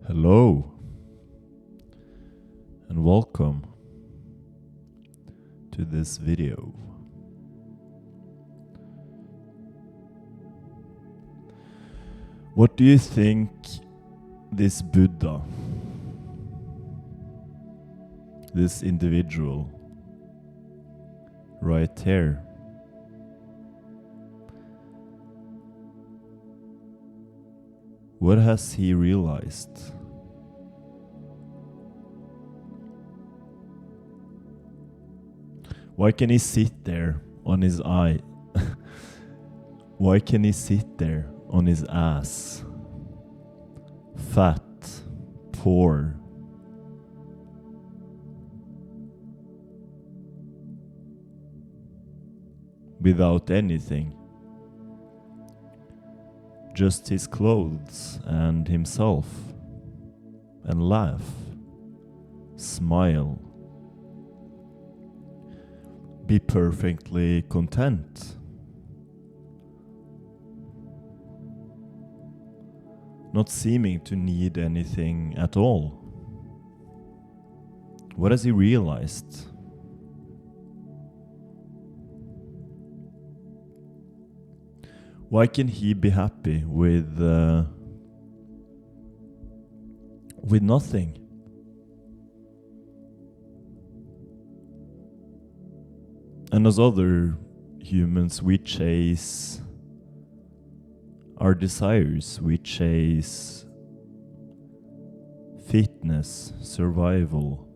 Hello and welcome to this video. What do you think this Buddha, this individual right here, what has he realized? Why can he sit there on his eye? Why can he sit there on his ass? Fat, poor. Without anything. Just his clothes and himself. And laugh. Smile. Be perfectly content. Not seeming to need anything at all. What has he realized? Why can he be happy with nothing? And as other humans, we chase our desires, we chase fitness, survival,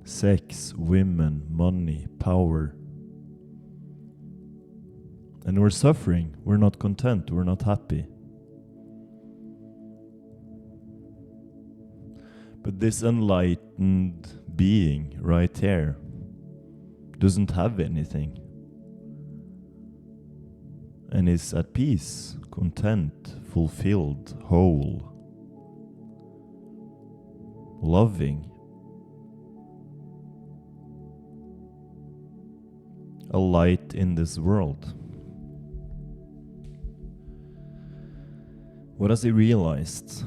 sex, women, money, power. And we're suffering, we're not content, we're not happy. But this enlightened being right here doesn't have anything and is at peace, content, fulfilled, whole, loving, a light in this world. What has he realized?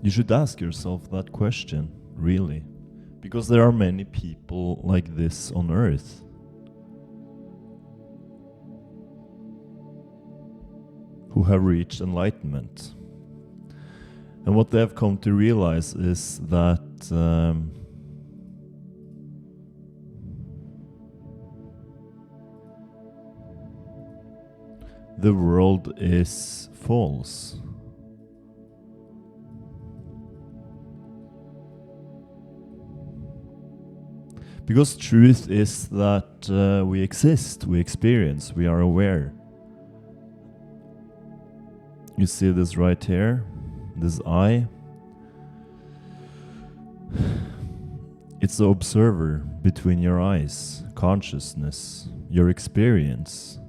You should ask yourself that question, really, because there are many people like this on earth. Who have reached enlightenment. And what they have come to realize is that the world is false. Because truth is that we exist, we experience, we are aware. You see this right here, this eye. It's the observer between your eyes, consciousness, your experience.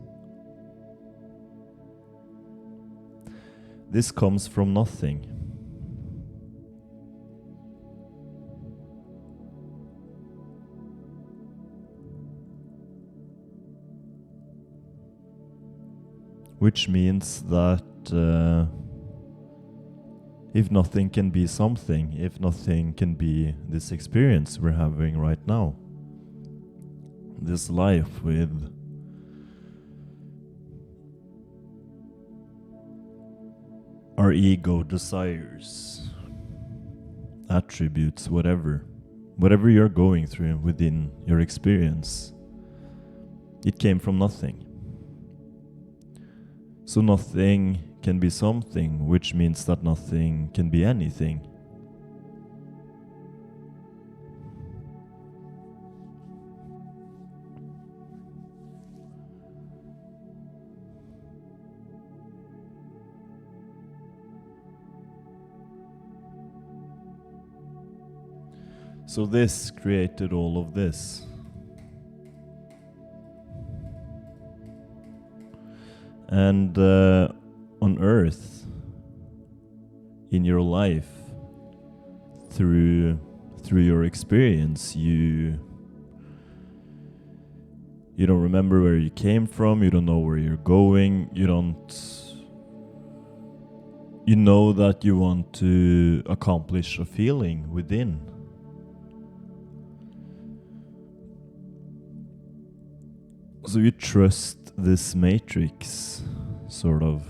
This comes from nothing. Which means that if nothing can be something, if nothing can be this experience we're having right now, this life with our ego, desires, attributes, whatever you're going through within your experience, it came from nothing. So nothing can be something, which means that nothing can be anything. So this created all of this. And on earth, in your life, through your experience, you You don't remember where you came from, you don't know where you're going, you know that you want to accomplish a feeling within. So you trust this matrix, sort of,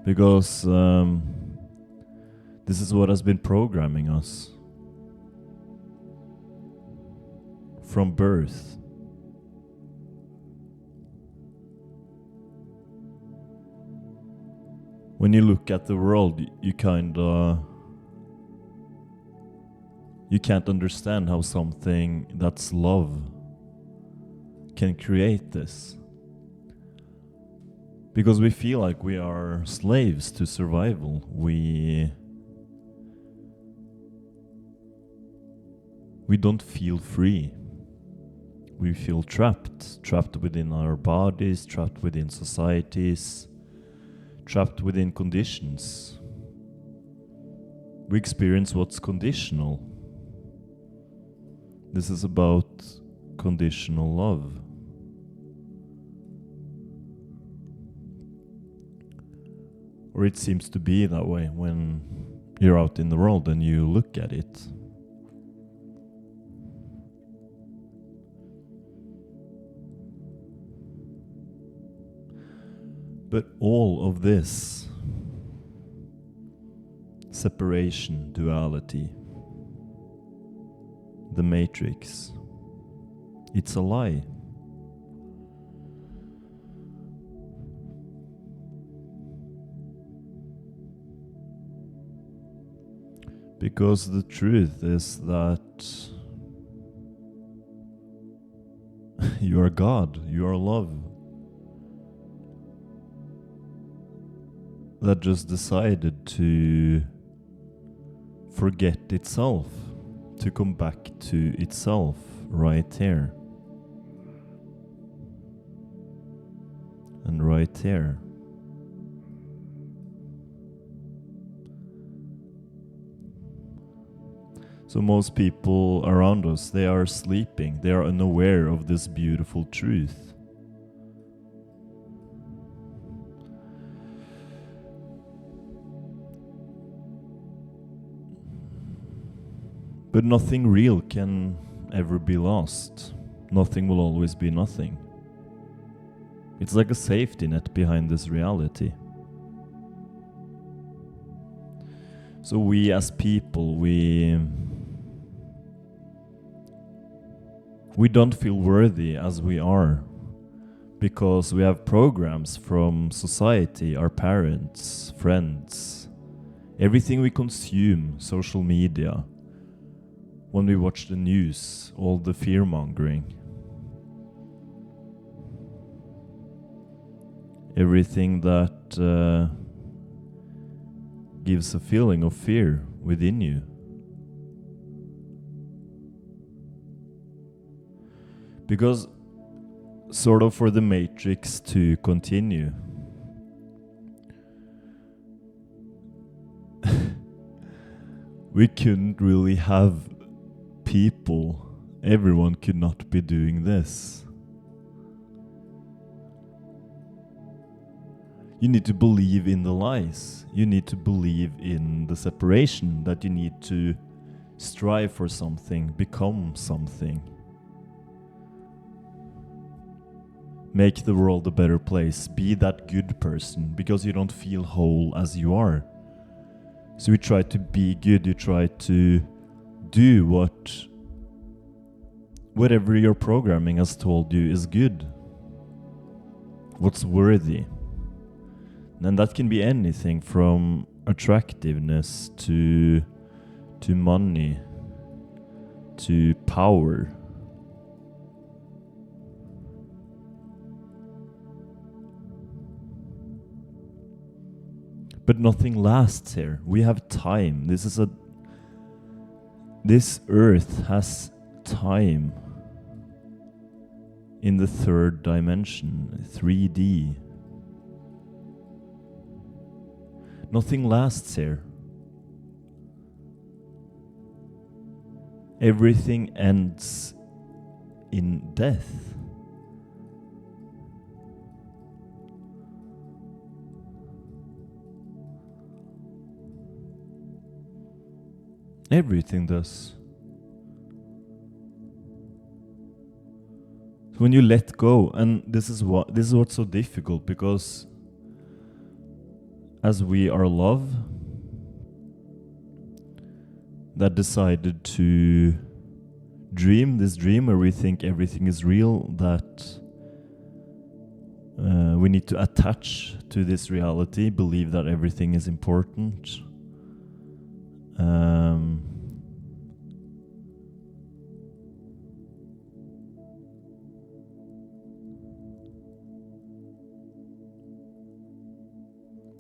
because this is what has been programming us from birth. When you look at the world, you can't understand how something that's love can create this. Because we feel like we are slaves to survival. We don't feel free. We feel trapped within our bodies, trapped within societies, trapped within conditions. We experience what's conditional. This is about conditional love. Or it seems to be that way when you're out in the world and you look at it. But all of this separation, duality, the matrix, it's a lie. Because the truth is that you are God, you are love, that just decided to forget itself, to come back to itself right here and right here. So most people around us, they are sleeping, they are unaware of this beautiful truth. But nothing real can ever be lost. Nothing will always be nothing. It's like a safety net behind this reality. So we as people, we don't feel worthy as we are, because we have programs from society, our parents, friends, everything we consume, social media, when we watch the news, all the fear-mongering, everything that gives a feeling of fear within you. Because sort of for the matrix to continue, we couldn't really have people, everyone could not be doing this. You need to believe in the lies. You need to believe in the separation, that you need to strive for something, become something. Make the world a better place. Be that good person, because you don't feel whole as you are. So you try to be good, you try to do whatever your programming has told you is good. What's worthy. And that can be anything from attractiveness to money, to power. But nothing lasts here. We have time. This earth has time in the third dimension, 3D. Nothing lasts here. Everything ends in death. Everything does. When you let go, and this is what's so difficult, because as we are love that decided to dream this dream where we think everything is real, that we need to attach to this reality, believe that everything is important.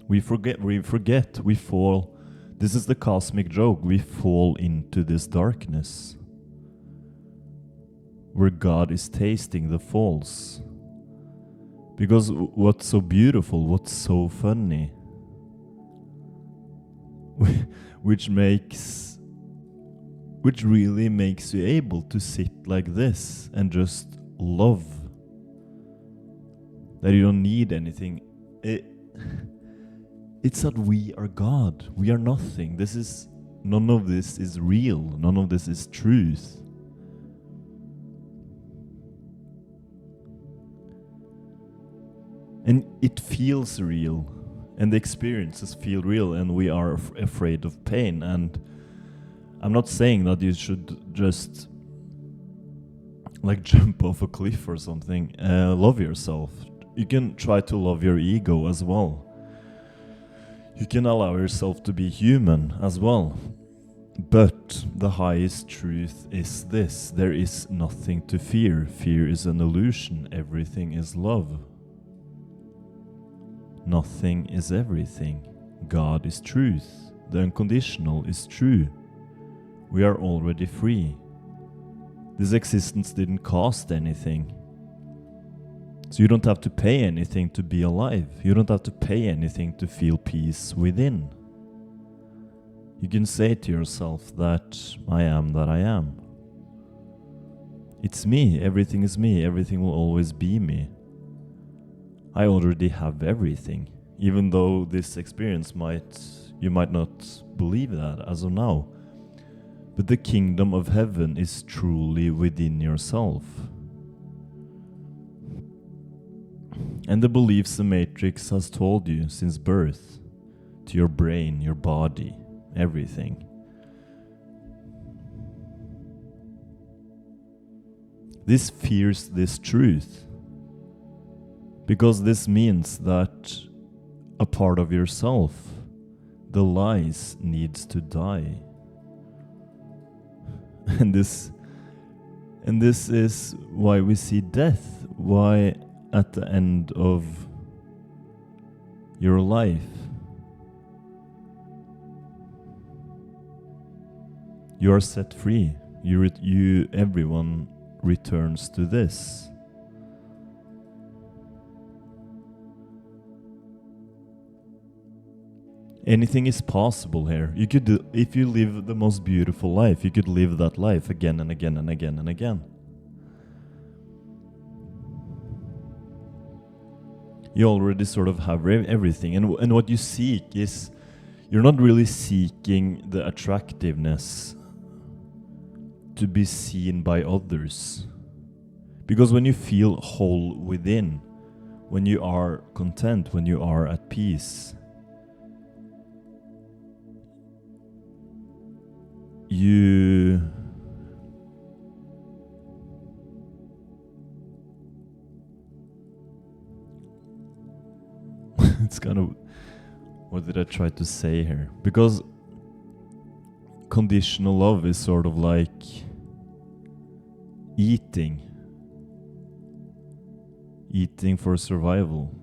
We forget, we fall. This is the cosmic joke. We fall into this darkness where God is tasting the falls. Because what's so beautiful, what's so funny, which really makes you able to sit like this and just love, that you don't need anything. It's that we are God. We are nothing. None of this is real. None of this is truth. And it feels real. And the experiences feel real. And we are afraid of pain. And I'm not saying that you should just like jump off a cliff or something. Love yourself. You can try to love your ego as well. You can allow yourself to be human as well. But the highest truth is this: there is nothing to fear. Fear is an illusion. Everything is love. Nothing is everything. God is truth. The unconditional is true. We are already free. This existence didn't cost anything. So you don't have to pay anything to be alive. You don't have to pay anything to feel peace within. You can say to yourself that I am that I am. It's me. Everything is me. Everything will always be me. I already have everything. Even though this experience you might not believe that as of now. But the kingdom of heaven is truly within yourself. And the beliefs the Matrix has told you since birth, to your brain, your body, everything. This fears this truth, because this means that a part of yourself, the lies, needs to die. And this is why we see death, why at the end of your life you are set free. Everyone returns to this. Anything is possible here. You could do, if you live the most beautiful life, you could live that life again and again and again and again. You already sort of have everything. And what you seek is, you're not really seeking the attractiveness to be seen by others. Because when you feel whole within, when you are content, when you are at peace, you it's kind of, what did I try to say here? Because conditional love is sort of like eating for survival.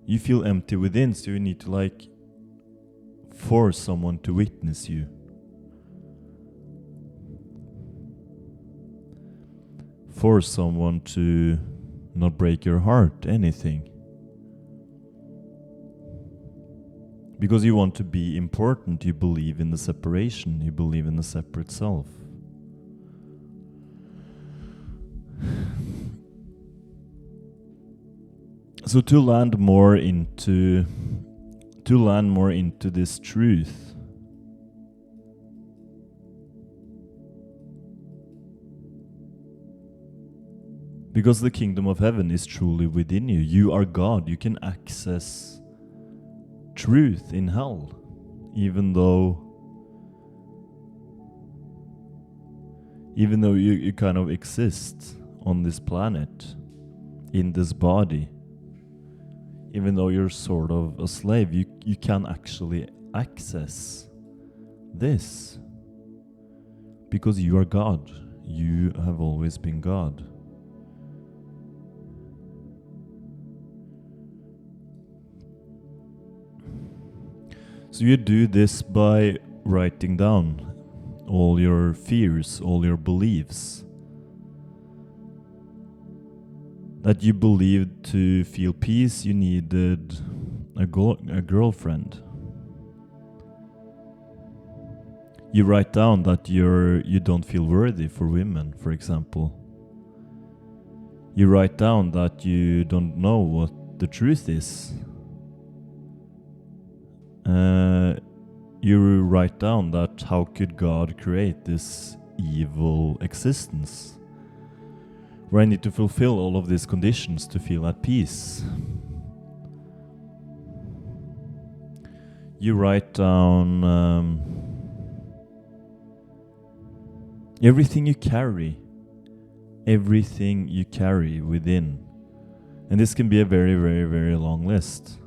You feel empty within, so you need to like force someone to witness you. Force someone to not break your heart, anything. Because you want to be important, you believe in the separation, you believe in the separate self. So to land more into this truth, because the kingdom of heaven is truly within you. You are God. You can access truth in hell, even though you kind of exist on this planet, in this body. Even though you're sort of a slave, you can actually access this. Because you are God. You have always been God. So you do this by writing down all your fears, all your beliefs. That you believed to feel peace, you needed a girlfriend. You write down that you don't feel worthy for women, for example. You write down that you don't know what the truth is. You write down that how could God create this evil existence, where I need to fulfill all of these conditions to feel at peace. You write down everything you carry within. And this can be a very, very, very long list.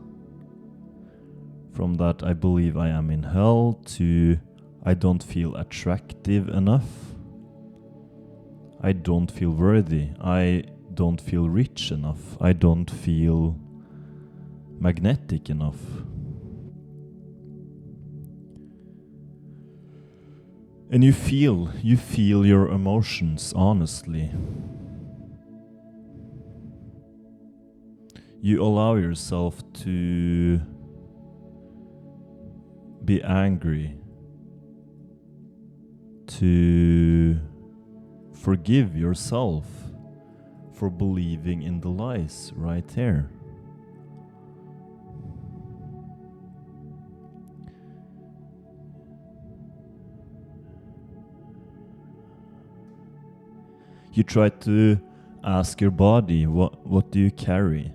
From that, I believe I am in hell, to I don't feel attractive enough. I don't feel worthy. I don't feel rich enough. I don't feel magnetic enough. And you feel your emotions honestly. You allow yourself to be angry, to forgive yourself for believing in the lies right there. You try to ask your body, what do you carry?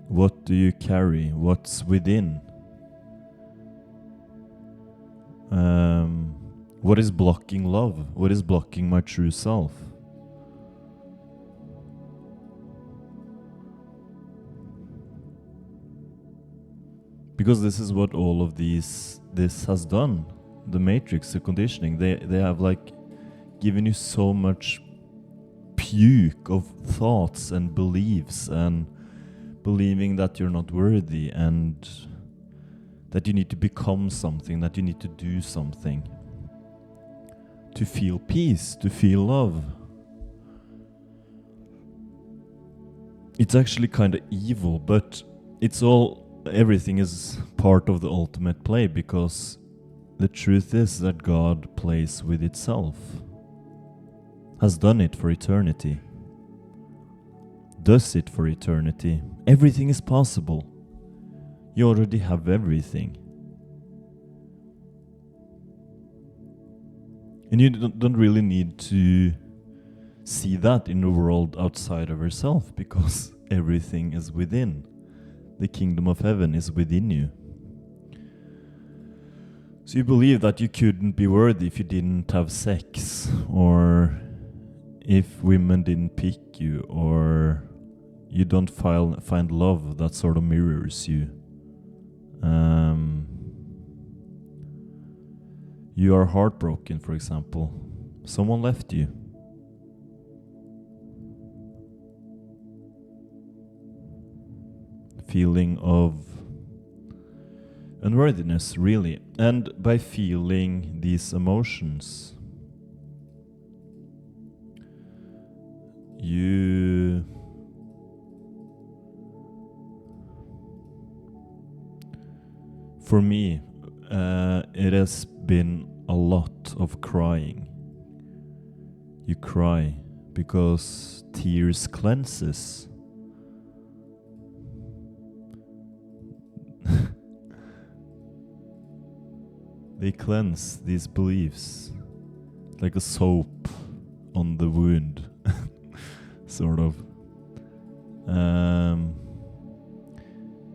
What do you carry? What's within? What is blocking love? What is blocking my true self? Because this is what all of this has done. The matrix, the conditioning, they have like given you so much puke of thoughts and beliefs, and believing that you're not worthy, and that you need to become something, that you need to do something to feel peace, to feel love. It's actually kind of evil, but everything is part of the ultimate play, because the truth is that God plays with itself, has done it for eternity, does it for eternity. Everything is possible. You already have everything. And you don't really need to see that in the world outside of yourself, because everything is within. The kingdom of heaven is within you. So you believe that you couldn't be worthy if you didn't have sex, or if women didn't pick you, or you don't find love that sort of mirrors you. You are heartbroken, for example. Someone left you. Feeling of unworthiness, really. And by feeling these emotions, you For me, it has been a lot of crying. You cry because tears cleanses. They cleanse these beliefs like a soap on the wound, sort of.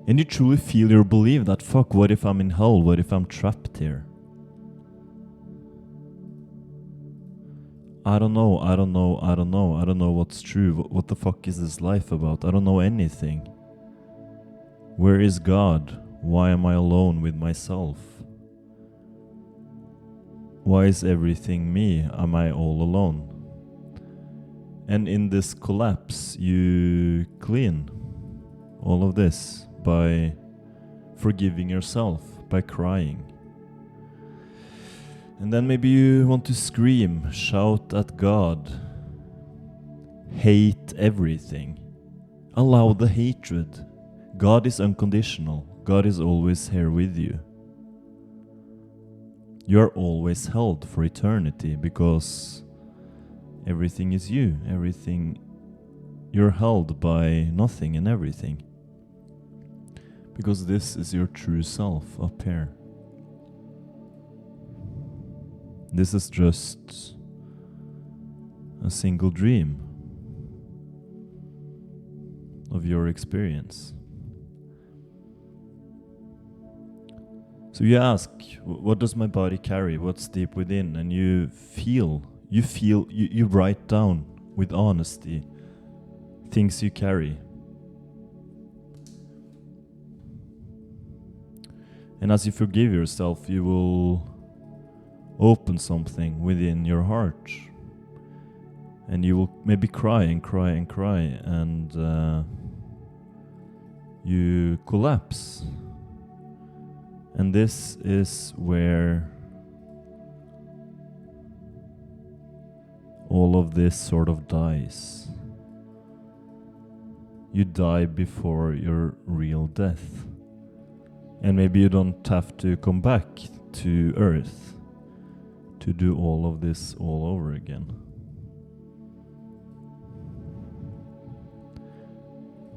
And you truly feel your belief that, fuck, what if I'm in hell? What if I'm trapped here? I don't know what's true. What the fuck is this life about? I don't know anything. Where is God? Why am I alone with myself? Why is everything me? Am I all alone? And in this collapse, you clean all of this by forgiving yourself, by crying. And then maybe you want to scream, shout at God, hate everything. Allow the hatred. God is unconditional. God is always here with you. You are always held for eternity because everything is you. Everything, you're held by nothing and everything. Because this is your true self up here. This is just a single dream of your experience. So you ask, what does my body carry? What's deep within? And you write down with honesty things you carry. And as you forgive yourself, you will open something within your heart. And you will maybe cry and cry and cry, and you collapse. And this is where all of this sort of dies. You die before your real death. And maybe you don't have to come back to Earth to do all of this all over again.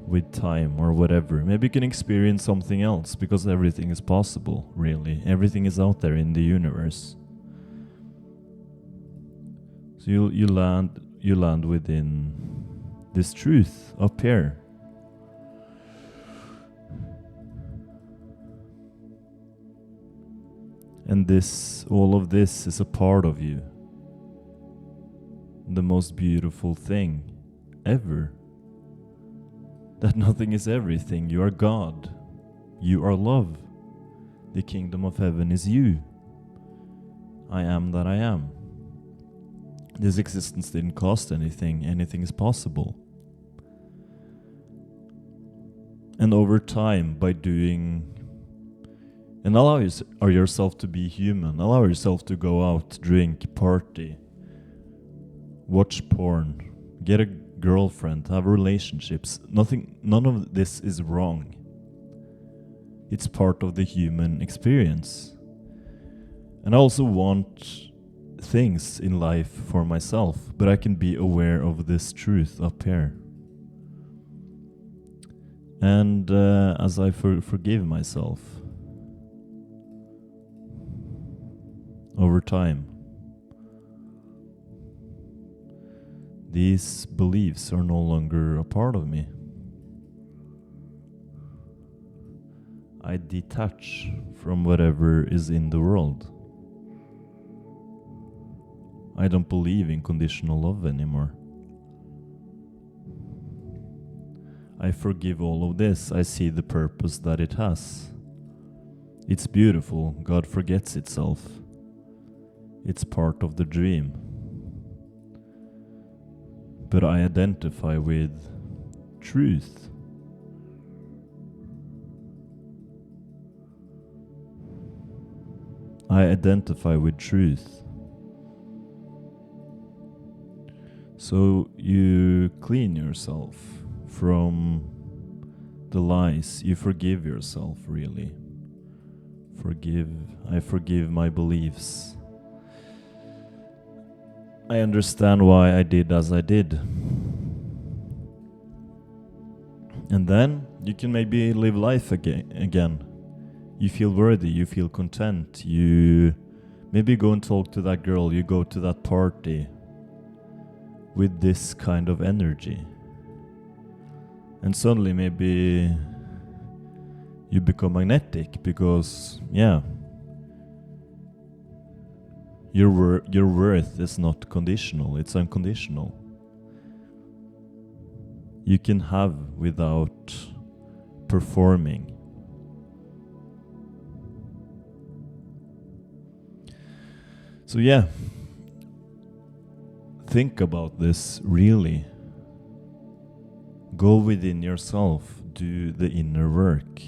With time or whatever. Maybe you can experience something else, because everything is possible, really. Everything is out there in the universe. So you land within this truth up here. And all of this is a part of you. The most beautiful thing ever. That nothing is everything. You are God. You are love. The kingdom of heaven is you. I am that I am. This existence didn't cost anything. Anything is possible. And over time, by doing... And allow yourself to be human. Allow yourself to go out, drink, party, watch porn, get a girlfriend, have relationships. None of this is wrong. It's part of the human experience. And I also want things in life for myself, but I can be aware of this truth up here. And as I forgive myself over time, these beliefs are no longer a part of me. I detach from whatever is in the world. I don't believe in conditional love anymore. I forgive all of this. I see the purpose that it has. It's beautiful. God forgets itself. It's part of the dream. But I identify with truth. I identify with truth. So you clean yourself from the lies. You forgive yourself, really, I forgive my beliefs. I understand why I did as I did. And then you can maybe live life again. You feel worthy, you feel content, you maybe go and talk to that girl, you go to that party with this kind of energy. And suddenly maybe you become magnetic because, yeah, your worth is not conditional, it's unconditional. You can have without performing. So yeah, think about this really. Go within yourself, do the inner work.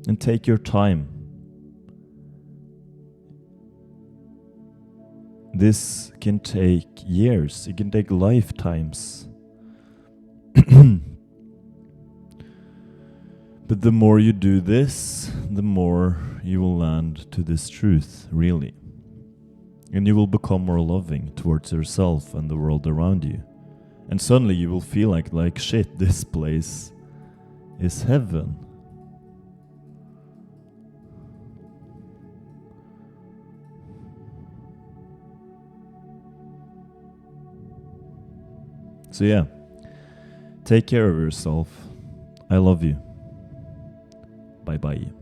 And take your time. This can take years, it can take lifetimes. But the more you do this, the more you will land to this truth, really. And you will become more loving towards yourself and the world around you. And suddenly you will feel like shit, this place is heaven. So yeah, take care of yourself. I love you. Bye bye.